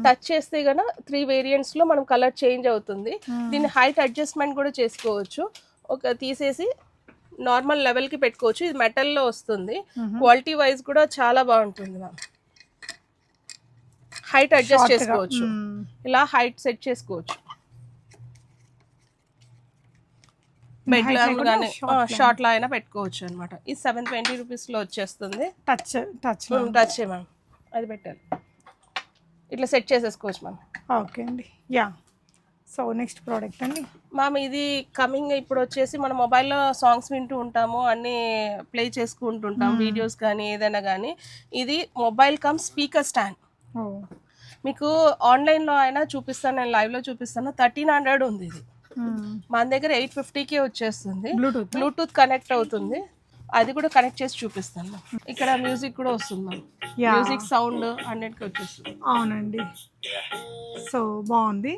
టచ్ చేస్తే గన 3 వేరియంట్స్ లో మనం కలర్ చేంజ్ అవుతుంది. దీన్ని హైట్ అడ్జస్ట్మెంట్ కూడా చేసుకోవచ్చు. ఒక తీసేసి నార్మల్ లెవెల్ కి పెట్టుకోవచ్చు. ఇది మెటల్ లో వస్తుంది. క్వాలిటీ వైజ్ కూడా చాలా బాగుంటుంది మ్యామ్. హైట్ అడ్జస్ట్ చేసుకోవచ్చు, ఇలా హైట్ సెట్ చేసుకోవచ్చు. బెడ్ ల్యాంప్ కానీ షార్ట్ లా అయినా పెట్టుకోవచ్చు అనమాట. ఇది 720 రూపీస్లో వచ్చేస్తుంది. టచ్ టచ్ మ్యామ్, అది పెట్టాలి. ఇట్లా సెట్ చేసేసుకోవచ్చు మ్యామ్. ఓకే అండి. యా. సో నెక్స్ట్ ప్రోడక్ట్ అండి మ్యామ్, ఇది కమింగ్ ఇప్పుడు వచ్చేసి మన మొబైల్లో సాంగ్స్ వింటూ ఉంటాము, అన్నీ ప్లే చేసుకుంటుంటాం, వీడియోస్ కానీ ఏదైనా కానీ. ఇది మొబైల్ కమ్ స్పీకర్ స్టాండ్. మీకు ఆన్లైన్లో అయినా చూపిస్తాను, నేను లైవ్లో చూపిస్తాను. 1300 ఉంది ఇది. మన దగ్గర 850కే వచ్చేస్తుంది. బ్లూటూత్ కనెక్ట్ అవుతుంది. అది కూడా కనెక్ట్ చేసి చూపిస్తాను. ఇక్కడ మ్యూజిక్ కూడా వస్తుంది మ్యామ్. మ్యూజిక్ సౌండ్ అన్నిటికీ వచ్చేస్తుంది. అవునండి. సో బాగుంది.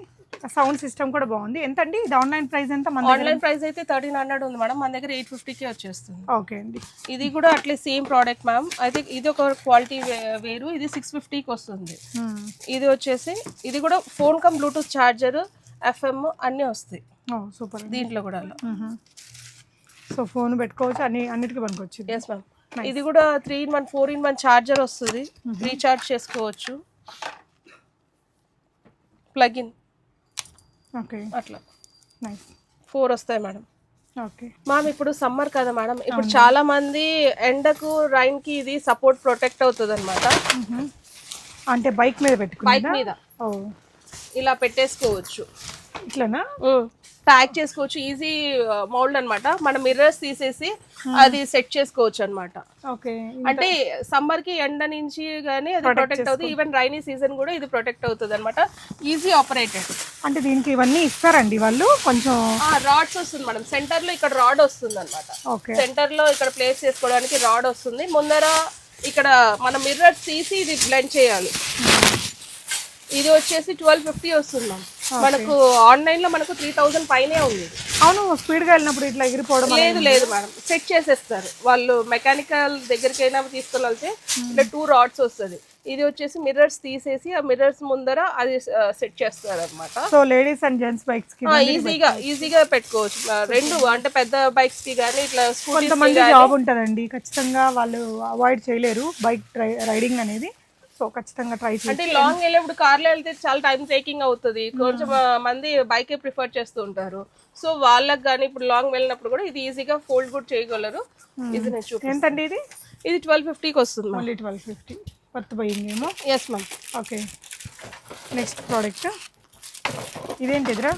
సౌండ్ సిస్టమ్ కూడా బాగుంది. ఎంత అండి ఇది? ఆన్లైన్ ప్రైస్ ఎంత? ఆన్లైన్ ప్రైస్ అయితే 1300 ఉంది మేడం. మన దగ్గర 850కే వచ్చేస్తుంది. ఓకే అండి. ఇది కూడా అట్లే సేమ్ ప్రోడక్ట్ మ్యామ్. అయితే ఇది ఒక క్వాలిటీ వేరు. ఇది 650కి వస్తుంది. ఇది వచ్చేసి ఇది కూడా phone come Bluetooth charger, FM అన్నీ వస్తాయి. సూపర్. దీంట్లో కూడా సో ఫోన్ పెట్టుకోవచ్చు, అన్నిటికీ పనుకోవచ్చు. Yes ma'am. ఇది కూడా 3-in-1 4-in-1 ఛార్జర్ వస్తుంది. రీఛార్జ్ చేసుకోవచ్చు. Plug in okay. అట్లా నైస్. 4 వస్తాయి మేడం. ఓకే. మ్యామ్ ఇప్పుడు సమ్మర్ కదా మేడం, ఇప్పుడు చాలా మంది ఎండకు రైన్ కి ఇది సపోర్ట్ ప్రొటెక్ట్ అవుతుంది అనమాట. అంటే బైక్ మీద బైక్ పెట్టుకున్నా? మీద ఓ, ఇలా పెట్టేసుకోవచ్చు, ఇట్లానా? ప్యాక్ చేసుకోవచ్చు. ఈజీ మౌల్డ్ అన్నమాట. మన మిర్రర్స్ తీసేసి అది సెట్ చేసుకోవచ్చు అన్నమాట. ఓకే. అంటే సమ్మర్ కి ఎండ నుంచి గానీ అది ప్రొటెక్ట్ అవుతుంది. ఈవెన్ రైనీ సీజన్ కూడా ఇది ప్రొటెక్ట్ అవుతుంది అనమాట. Easy operated. అంటే దీనికి ఇవన్నీ ఇస్తారండి వాళ్ళు కొంచెం? రాడ్స్ వస్తుంది మేడం, సెంటర్ లో ఇక్కడ రాడ్ వస్తుంది అనమాట. ఓకే. సెంటర్ లో ఇక్కడ ప్లేస్ చేసుకోవడానికి రాడ్ వస్తుంది. ముందర ఇక్కడ మన మిర్రర్స్ తీసి ఇది బ్లెండ్ చేయాలి. ఇది వచ్చేసి 1250 వస్తుంది మ్యామ్. మనకు ఆన్లైన్ లో మనకు 3000 పైనే ఉంది. అవును, స్పీడ్ గా వెళ్ళినప్పుడు ఇట్లా ఎగిరిపోవడం? లేదు మేడం, సెట్ చేసేస్తారు వాళ్ళు. మెకానికల్ దగ్గరికైనా తీసుకొని వెళ్తే ఇట్లా 2 రాడ్స్ వస్తుంది. ఇది వచ్చేసి మిర్రర్స్ తీసేసి ఆ మిర్రర్స్ ముందర అది సెట్ చేస్తారు అనమాట. So ladies and gents bikes కి ఈజీగా పెట్టుకోవచ్చు రెండు. అంటే పెద్ద బైక్స్ కి కానీ ఇట్లా కొంతమంది జాబ్ ఉంటదండి, ఖచ్చితంగా వాళ్ళు అవాయిడ్ చేయలేరు బైక్ రైడింగ్ అనేది. సో ఖచ్చితంగా ట్రై చేయండి. అంటే లాంగ్ వెళ్ళేప్పుడు కార్లో వెళ్తే చాలా టైం టేకింగ్ అవుతుంది. కొంచెం మంది బైకే ప్రిఫర్ చేస్తూ ఉంటారు. సో వాళ్ళకి కానీ ఇప్పుడు లాంగ్ వెళ్ళినప్పుడు కూడా ఇది ఈజీగా ఫోల్డ్ కూడా చేయగలరు. ఇది నేను చూపిస్తాను. ఎంతండి ఇది? ఇది 1250కి వస్తుంది. ఓన్లీ 1250 వర్త్ బయింగ్ ఏమో. Yes ma'am. Okay. Next product ఇదేంటిదిరా?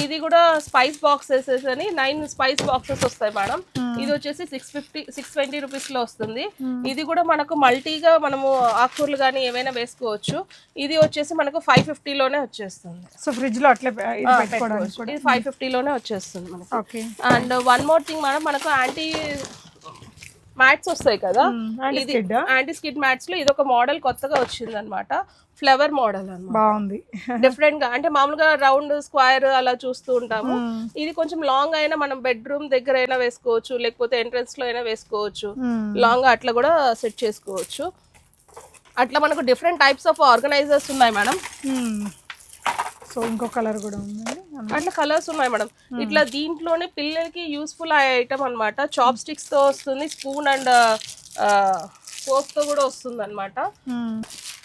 ఇది కూడా స్పైస్ బాక్సెస్ అని 9 స్పైస్ బాక్సెస్ వస్తాయి మేడం. ఇది వచ్చేసి 620 రూపీస్ లో వస్తుంది. ఇది కూడా మనకు మల్టీగా మనము ఆకుకూరలు కానీ ఏమైనా వేసుకోవచ్చు. ఇది వచ్చేసి మనకు 550 లోనే వచ్చేస్తుంది. సో ఫ్రిడ్జ్ లో అట్లా పెట్టుకోవడానికి ఇది 550 లోనే వచ్చేస్తుంది మనకు. Okay. And one more thing madam, మనకు యాంటీ మ్యాట్స్ వస్తాయి కదా, ఇది యాంటీ స్కిడ్ మ్యాట్స్ లో ఇది ఒక మోడల్ కొత్తగా వచ్చింది అనమాట. ఫ్లవర్ మోడల్ అన్నమాట. బాగుంది, డిఫరెంట్ గా. అంటే మామూలుగా రౌండ్ స్క్వేర్ అలా చూస్తూ ఉంటాము. ఇది కొంచెం లాంగ్ అయినా మనం బెడ్రూమ్ దగ్గర అయినా వేసుకోవచ్చు, లేకపోతే ఎంట్రన్స్ లో అయినా వేసుకోవచ్చు. లాంగ్ అట్లా కూడా సెట్ చేసుకోవచ్చు. అట్లా మనకు డిఫరెంట్ టైప్స్ ఆఫ్ ఆర్గనైజర్స్ ఉన్నాయి మేడం. సో ఇంకో కలర్ కూడా ఉందండి. అట్లా కలర్స్ ఉన్నాయి మేడం. ఇట్లా దీంట్లోనే పిల్లలకి యూస్ఫుల్ ఐటమ్ అనమాట. చాప్ స్టిక్స్ తో వస్తుంది, స్పూన్ అండ్ ఫోర్క్ తో కూడా వస్తుంది అనమాట.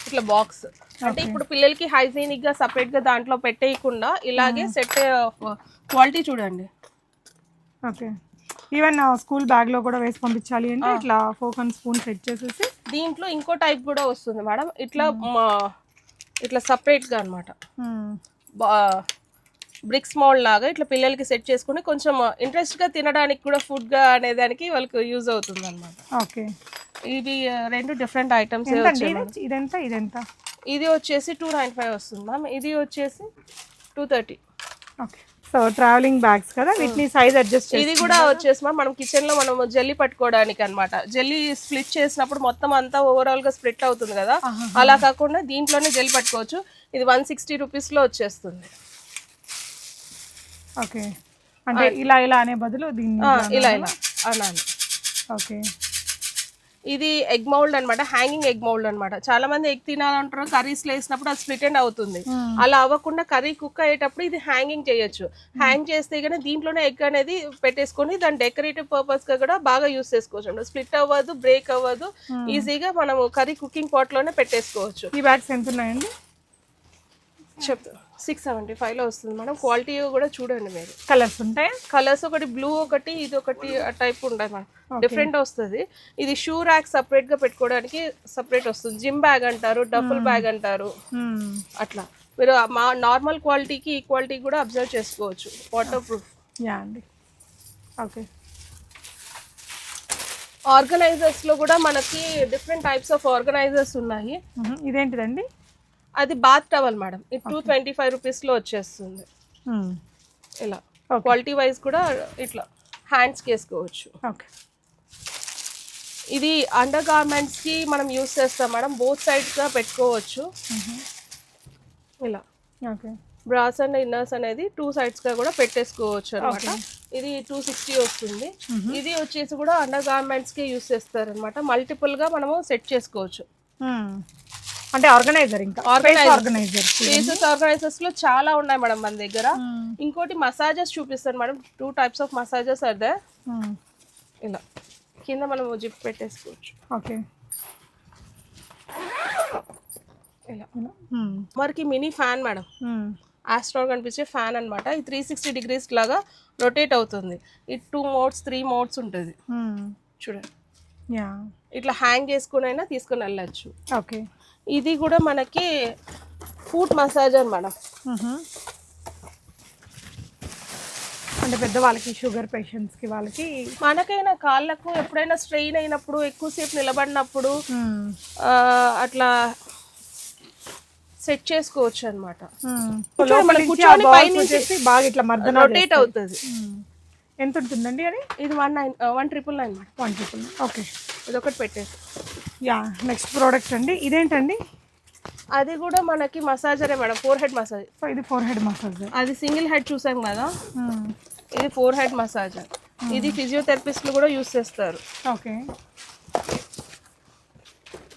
ఇట్లా బాక్స్. అంటే ఇప్పుడు పిల్లలకి హైజీనిక్ గా సపరేట్ గా దాంట్లో పెట్టేయకుండా ఇలాగే సెట్ క్వాలిటీ చూడండి. ఓకే. ఈవెన్ స్కూల్ బ్యాగ్ లో కూడా వేసి పంపించాలి అంటే ఇట్లా ఫోర్క్ అండ్ స్పూన్ సెట్ చేసేసి. దీంట్లో ఇంకో టైప్ కూడా వస్తుంది మేడం. ఇట్లా సపరేట్ గా అనమాట. బ్రిక్స్ మోల్డ్ లాగా ఇట్లా పిల్లలకి సెట్ చేసుకుని కొంచెం ఇంట్రెస్ట్ గా తినడానికి కూడా ఫుడ్ గా అనేదానికి వాళ్ళకి యూజ్ అవుతుంది అనమాట. ఓకే. ఇవి రెండు డిఫరెంట్ ఐటమ్స్. ఇదెంత? ఇది వచ్చేసి 295 వస్తుంది మ్యామ్. ఇది వచ్చేసి 230. ఓకే. సో ట్రావెలింగ్ బ్యాగ్స్ కదా, వీటిని సైజ్ అడ్జస్ట్. ఇది కూడా వచ్చేసి మనం కిచెన్ లో మనం జెల్లీ పట్టుకోవడానికి అనమాట. జెల్లీ స్ప్లిట్ చేసినప్పుడు మొత్తం అంతా ఓవరాల్ గా స్ప్లిట్ అవుతుంది కదా, అలా కాకుండా దీంట్లోనే జెల్లీ పట్టుకోవచ్చు. ఇది 160 రూపీస్ లో వచ్చేస్తుంది. ఓకే. అంటే ఇలా అనే బదులు దీన్ని ఇలా అనాలి. ఓకే. ఇది ఎగ్ మౌల్డ్ అనమాట, హ్యాంగింగ్ ఎగ్ మౌల్డ్ అనమాట. చాలా మంది ఎగ్ తినాలంటారు, కర్రీస్ లో వేసినప్పుడు అది స్ప్లిట్ ఎండ్ అవుతుంది. అలా అవ్వకుండా కర్రీ కుక్ అయ్యేటప్పుడు ఇది హ్యాంగింగ్ చేయొచ్చు. హ్యాంగ్ చేస్తే కానీ దీంట్లోనే ఎగ్ అనేది పెట్టేసుకొని దాని డెకరేటివ్ పర్పస్ గా కూడా బాగా యూస్ చేసుకోవచ్చు. స్ప్లిట్ అవ్వదు, బ్రేక్ అవ్వదు, ఈజీగా మనం కర్రీ కుకింగ్ పాట్ లోనే పెట్టేసుకోవచ్చు. ఈ బ్యాగ్స్ ఎంత ఉన్నాయండి? చెప్తా. 675 లో వస్తుంది మేడం. క్వాలిటీ కూడా చూడండి మీరు. కలర్స్ ఉంటాయి. కలర్స్ ఒకటి బ్లూ, ఒకటి ఇది ఒకటి టైప్ ఉంటాయి మేడం. డిఫరెంట్ వస్తుంది. ఇది షూ ర్యాక్ సపరేట్ గా పెట్టుకోవడానికి సపరేట్ వస్తుంది. జిమ్ బ్యాగ్ అంటారు, డఫుల్ బ్యాగ్ అంటారు. అట్లా మీరు మా నార్మల్ క్వాలిటీకి ఈ క్వాలిటీ కూడా అబ్జర్వ్ చేసుకోవచ్చు. Water proof. యా అండి. ఓకే. ఆర్గనైజర్స్ లో కూడా మనకి డిఫరెంట్ టైప్స్ ఆఫ్ ఆర్గనైజర్స్ ఉన్నాయి. ఇదేంటిదండి? అది బాత్ టవల్ మేడం. ఇది 225 రూపీస్ లో వచ్చేస్తుంది. ఇలా క్వాలిటీ వైజ్ కూడా ఇట్లా హ్యాండ్స్ వేసుకోవచ్చు. ఓకే. ఇది అండర్ గార్మెంట్స్ కి మనం యూస్ చేస్తాం మేడం. బోత్ సైడ్స్ గా పెట్టుకోవచ్చు. ఇలా ఓకే. బ్రాస్ అండ్ ఇన్నర్స్ అనేది 2 సైడ్స్ గా కూడా పెట్టేసుకోవచ్చు అనమాట. ఇది 260 వస్తుంది. ఇది వచ్చేసి కూడా అండర్ గార్మెంట్స్ కి యూస్ చేస్తారు అనమాట. మల్టిపుల్ గా మనము సెట్ చేసుకోవచ్చు. అంటే ఆర్గనైజర్, ఇంకా ఆర్గనైజర్స్ లో చాలా ఉన్నాయి మేడం మన దగ్గర. ఇంకోటి మసాజెస్ చూపిస్తాను madam. 2 types of massages are there. ఇలా కింద మనం జిప్ పెట్టేసుకోవచ్చు. ఓకే. ఇలా మనకి మినీ ఫ్యాన్ మేడం. ఆస్ట్రాన్ కనిపించే ఫ్యాన్ అన్నమాట. ఇది 360 డిగ్రీస్ లాగా రొటేట్ అవుతుంది. ఇది 2 మోడ్స్ 3 మోడ్స్ ఉంటుంది చూడండి. యా ఇట్లా హ్యాంగ్ చేసుకునైనా తీసుకుని వెళ్ళచ్చు. ఓకే. ఇది కూడా మనకి ఫుట్ మసాజర్ మేడం. అంటే పెద్దవాళ్ళకి షుగర్ పేషెంట్స్కి వాళ్ళకి మనకైనా కాళ్ళకు ఎప్పుడైనా స్ట్రెయిన్ అయినప్పుడు ఎక్కువసేపు నిలబడినప్పుడు అట్లా సెట్ చేసుకోవచ్చు అనమాట. బాగా ఇట్లా మర్దన రొటేట్ అవుతుంది. ఎంత ఉంటుందండి అది? ఇది 1,999 మేడం. 1,999. ఓకే, ఇది ఒకటి పెట్టేసి. యా నెక్స్ట్ ప్రోడక్ట్ అండి. ఇదేంటండి? అది కూడా మనకి మసాజరే మేడం, 4 హెడ్ మసాజ్. సో ఇది 4 హెడ్ మసాజ్. అది సింగిల్ హెడ్ చూసాం కదా, ఇది 4 హెడ్ మసాజర్. ఇది ఫిజియోథెరపిస్ట్లు కూడా యూస్ చేస్తారు. ఓకే.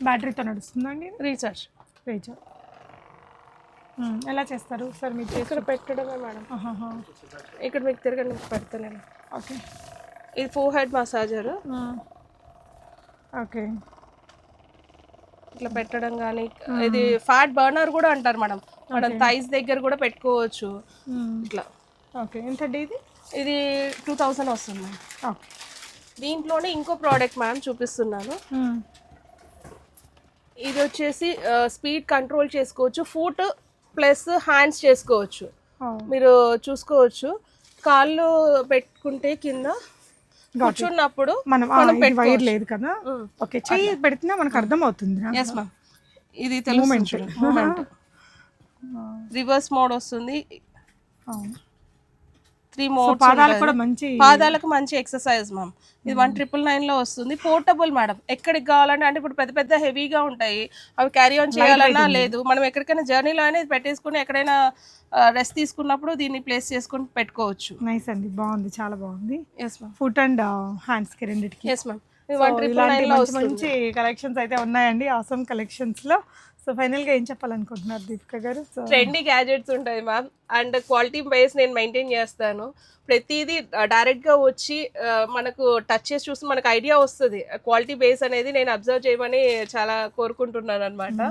బ్యాటరీతో నడుస్తుందండి? రీఛార్జ్. ఎలా చేస్తారు సార్ మీరు? ఇక్కడ పెట్టడమే మేడం. ఇక్కడ మీకు తిరగని పెడతాను. ఓకే. ఇది 4 హెడ్ మసాజర్. ఓకే. ఇట్లా పెట్టడం కానీ, ఇది ఫ్యాట్ బర్నర్ కూడా అంటారు మేడం. మనం థైస్ దగ్గర కూడా పెట్టుకోవచ్చు ఇట్లా. ఓకే. ఎంతండి ఇది? ఇది 2000 వస్తుంది మేడం. ఓకే. దీంట్లోనే ఇంకో ప్రోడక్ట్ మ్యామ్ చూపిస్తున్నాను. ఇది వచ్చేసి స్పీడ్ కంట్రోల్ చేసుకోవచ్చు, ఫుట్ ప్లస్ హ్యాండ్స్ చేసుకోవచ్చు. మీరు చూసుకోవచ్చు, కాళ్ళు పెట్టుకుంటే కింద కూర్చున్నప్పుడు మనం వైర్ లేదు కదా. ఓకే, చెయ్యి పెడితే మనకు అర్థం అవుతుంది. Yes ma'am. ఇది తెలుస్తుంది మూమెంట్. రివర్స్ మోడ్ వస్తుంది. 3 మోడ్స్. పాదాలకు కూడా మంచి, పాదాలకు మంచి ఎక్సర్సైజ్ మ్యామ్. ఇది 1,999 వస్తుంది. Portable madam. ఎక్కడికి కావాలంటే, అంటే ఇప్పుడు పెద్ద పెద్ద హెవీగా ఉంటాయి, అవి క్యారీ ఆన్ చేయాలన్నా లేదు, మనం ఎక్కడికైనా జర్నీలో అనేది పెట్టేసుకుని ఎక్కడైనా రెస్ట్ తీసుకున్నప్పుడు దీన్ని ప్లేస్ చేసుకుని పెట్టుకోవచ్చు. నైస్ అండి, బాగుంది, చాలా బాగుంది. Yes ma'am. Foot and hands కి రెండిటికి. Yes ma'am. 1,999 మంచి కలెక్షన్స్ అయితే ఉన్నాయండి, ఆసమ్ కలెక్షన్స్ లో. సో ఫైనల్ గా ఏం చెప్పాలనుకుంటున్నారు దీపిక గారు? ట్రెండీ గ్యాజెట్స్ ఉంటాయి మ్యామ్, అండ్ క్వాలిటీ బేస్ నేను మెయింటైన్ చేస్తాను. ప్రతిదీ డైరెక్ట్ గా వచ్చి మనకు టచ్ చేసి చూస్తే మనకు ఐడియా వస్తుంది. క్వాలిటీ బేస్ అనేది నేను అబ్జర్వ్ చేయమని చాలా కోరుకుంటున్నాను అనమాట.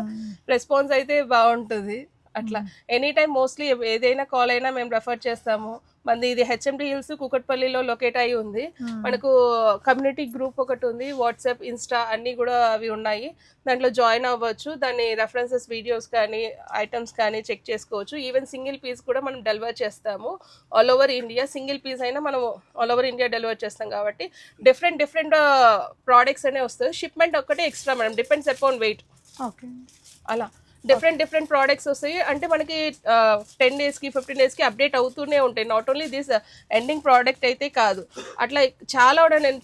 రెస్పాన్స్ అయితే బాగుంటుంది. అట్లా ఎనీ టైం మోస్ట్లీ ఏదైనా కాల్ అయినా మేము రెఫర్ చేస్తాము. మనది ఇది హెచ్ఎండి హిల్స్ కూకట్పల్లిలో లొకేట్ అయి ఉంది. మనకు కమ్యూనిటీ గ్రూప్ ఒకటి ఉంది, వాట్సాప్, ఇన్స్టా అన్నీ కూడా అవి ఉన్నాయి. దాంట్లో జాయిన్ అవ్వచ్చు. దాని రెఫరెన్సెస్, వీడియోస్ కానీ ఐటమ్స్ కానీ చెక్ చేసుకోవచ్చు. ఈవెన్ సింగిల్ పీస్ కూడా మనం డెలివర్ చేస్తాము all over India. Single piece అయినా మనం ఆల్ ఓవర్ ఇండియా డెలివర్ చేస్తాం కాబట్టి డిఫరెంట్ ప్రోడక్ట్స్ అనే వస్తుంది. షిప్మెంట్ ఒక్కటే extra madam, depends upon weight. Okay. అలా డిఫరెంట్ ప్రోడక్ట్స్ వస్తాయి. అంటే మనకి 10 డేస్కి 15 డేస్కి అప్డేట్ అవుతూనే ఉంటాయి. Not only this ending product అయితే కాదు, అట్లా చాలా ఉన్నాయి. నేను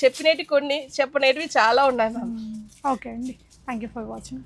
చెప్పినవి కొన్ని, చెప్పనేటివి చాలా ఉన్నాయి మ్యామ్. ఓకే అండి, థ్యాంక్ యూ ఫర్ వాచింగ్.